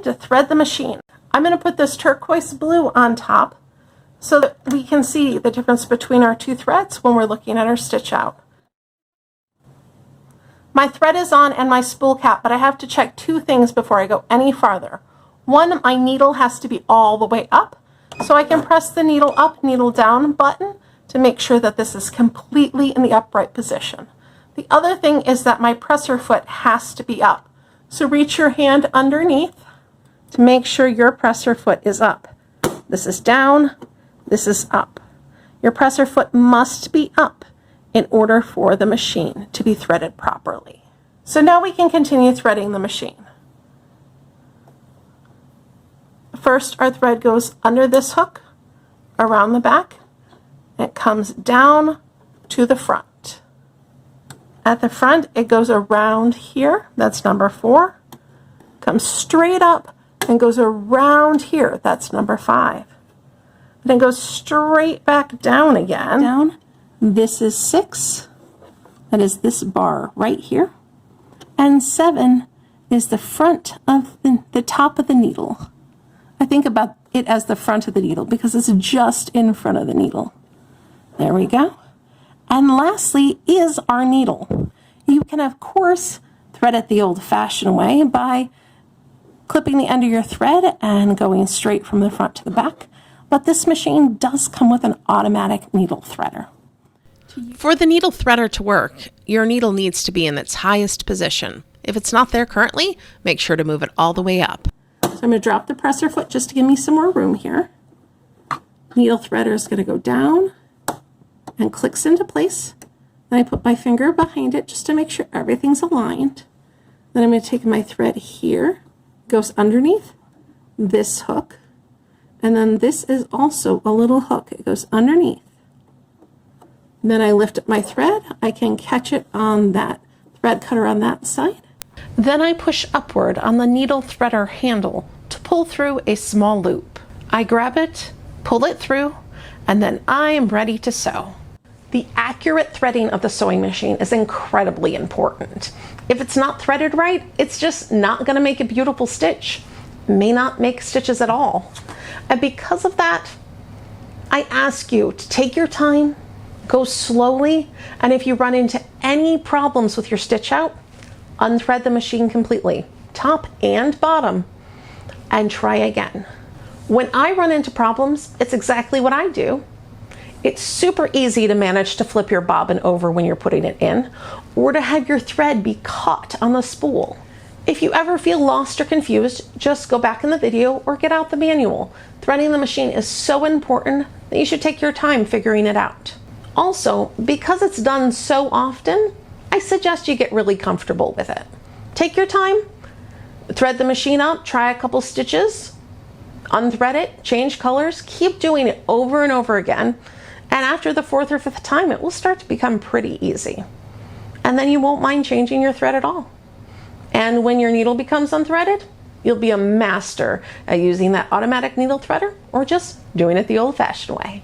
to thread the machine. I'm going to put this turquoise blue on top so that we can see the difference between our two threads when we're looking at our stitch out. My thread is on and my spool cap, but I have to check two things before I go any farther. One, my needle has to be all the way up, so I can press the needle up, needle down button to make sure that this is completely in the upright position. The other thing is that my presser foot has to be up. So reach your hand underneath to make sure your presser foot is up. This is down, this is up. Your presser foot must be up in order for the machine to be threaded properly. So now we can continue threading the machine. First, our thread goes under this hook, around the back, and it comes down to the front. At the front, it goes around here, that's number 4, comes straight up and goes around here, that's number 5. Then goes straight back down again. Down. This is 6, that is this bar right here, and 7 is the front of the top of the needle. I think about it as the front of the needle because it's just in front of the needle. There we go. And lastly is our needle. You can, of course, thread it the old-fashioned way by clipping the end of your thread and going straight from the front to the back, but this machine does come with an automatic needle threader. For the needle threader to work, your needle needs to be in its highest position. If it's not there currently, make sure to move it all the way up. So I'm going to drop the presser foot just to give me some more room here. Needle threader is going to go down and clicks into place. Then I put my finger behind it just to make sure everything's aligned. Then I'm going to take my thread here, goes underneath this hook, and then this is also a little hook. It goes underneath. Then I lift up my thread. I can catch it on that thread cutter on that side. Then I push upward on the needle threader handle to pull through a small loop. I grab it, pull it through, and then I am ready to sew. The accurate threading of the sewing machine is incredibly important. If it's not threaded right, it's just not going to make a beautiful stitch. It may not make stitches at all. And because of that, I ask you to take your time, go slowly, and if you run into any problems with your stitch out, unthread the machine completely, top and bottom, and try again. When I run into problems, it's exactly what I do. It's super easy to manage to flip your bobbin over when you're putting it in, or to have your thread be caught on the spool. If you ever feel lost or confused, just go back in the video or get out the manual. Threading the machine is so important that you should take your time figuring it out. Also, because it's done so often, I suggest you get really comfortable with it. Take your time, thread the machine up, try a couple stitches, unthread it, change colors, keep doing it over and over again. And after the 4th or 5th time, it will start to become pretty easy. And then you won't mind changing your thread at all. And when your needle becomes unthreaded, you'll be a master at using that automatic needle threader or just doing it the old-fashioned way.